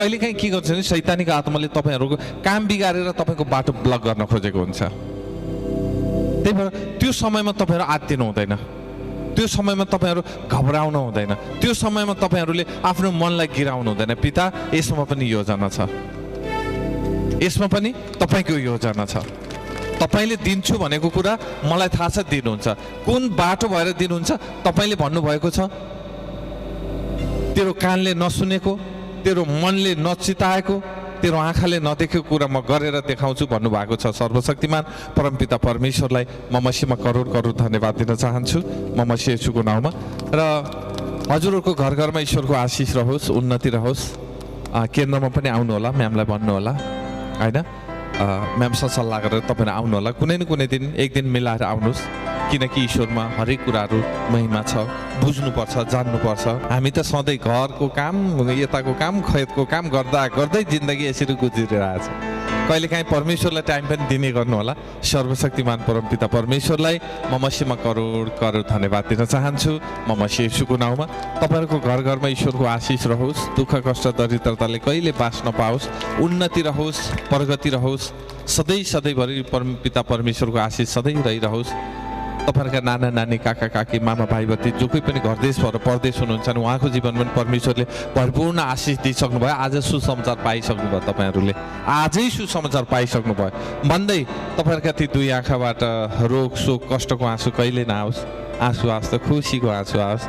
कहिलेकाहीँ के गर्छ भने शैतानिक आत्माले तपाईँहरूको काम बिगारेर तपाईँको बाटो ब्लक गर्न खोजेको हुन्छ। त्यही भएर त्यो समयमा तपाईँहरू आत्तिनु हुँदैन, त्यो समयमा तपाईँहरू घबराउनु हुँदैन, त्यो समयमा तपाईँहरूले आफ्नो मनलाई गिराउनु हुँदैन। पिता, यसमा पनि योजना छ, यसमा पनि तपाईँको योजना छ। तपाईँले दिन्छु भनेको कुरा मलाई थाहा छ दिनुहुन्छ। कुन बाटो भएर दिनुहुन्छ तपाईँले भन्नुभएको छ। तेरो कानले नसुनेको, तेरो मनले नचिताएको, तेरो आँखाले नदेखेको कुरा म गरेर देखाउँछु भन्नुभएको छ सर्वशक्तिमान परमपिता परमेश्वरलाई म मसीहमा करोड करोड धन्यवाद दिन चाहन्छु म मसीह येशूको नाउँमा। र हजुरहरूको घर घरमा ईश्वरको आशिष रहोस्, उन्नति रहोस्। केन्द्रमा पनि आउनु होला, म्यामलाई भन्नु होला होइन, म्यामसँग सल्लाह गरेर तपाईँहरू आउनु होला। कुनै न कुनै दिन एक दिन मिलाएर आउनुहोस्, किनकि ईश्वरमा हरेक कुराहरू महिमा छ, बुझ्नुपर्छ, जान्नुपर्छ। हामी त सधैँ घरको काम, यताको काम, खेतको काम गर्दा गर्दै जिन्दगी यसरी गुज्रिरहेछ। कहिलेकाहीँ परमेश्वरलाई टाइम पनि दिने गर्नु होला। सर्वशक्तिमान परमपिता परमेश्वरलाई म मसीहमा करोड करोड धन्यवाद दिन चाहन्छु म मसीह येशूको नाउँमा। तपाईँहरूको घर घरमा ईश्वरको आशिष रहोस्, दुःख कष्ट दरिद्रताले कहिले बास नपाओस्, उन्नति रहोस्, प्रगति रहोस्, सधैँ सधैँभरि परमपिता परमेश्वरको आशिष सधैँ रहिरहोस्। तपाईँहरूका नाना नानी, काका काकी, मामा भाइ बत्ती जो कोही पनि घरदेश भएर परदेश हुनुहुन्छ नि उहाँको जीवनमा पनि परमेश्वरले भरपूर्ण आशिष दिइसक्नुभयो। आज सुसमाचार पाइसक्नुभयो, तपाईँहरूले आजै सुसमाचार पाइसक्नुभयो भन्दै तपाईँहरूका ती दुई आँखाबाट रोग शोक कष्टको आँसु कहिले नआओस्, आँसु आओस् त खुसीको आँसु आओस्।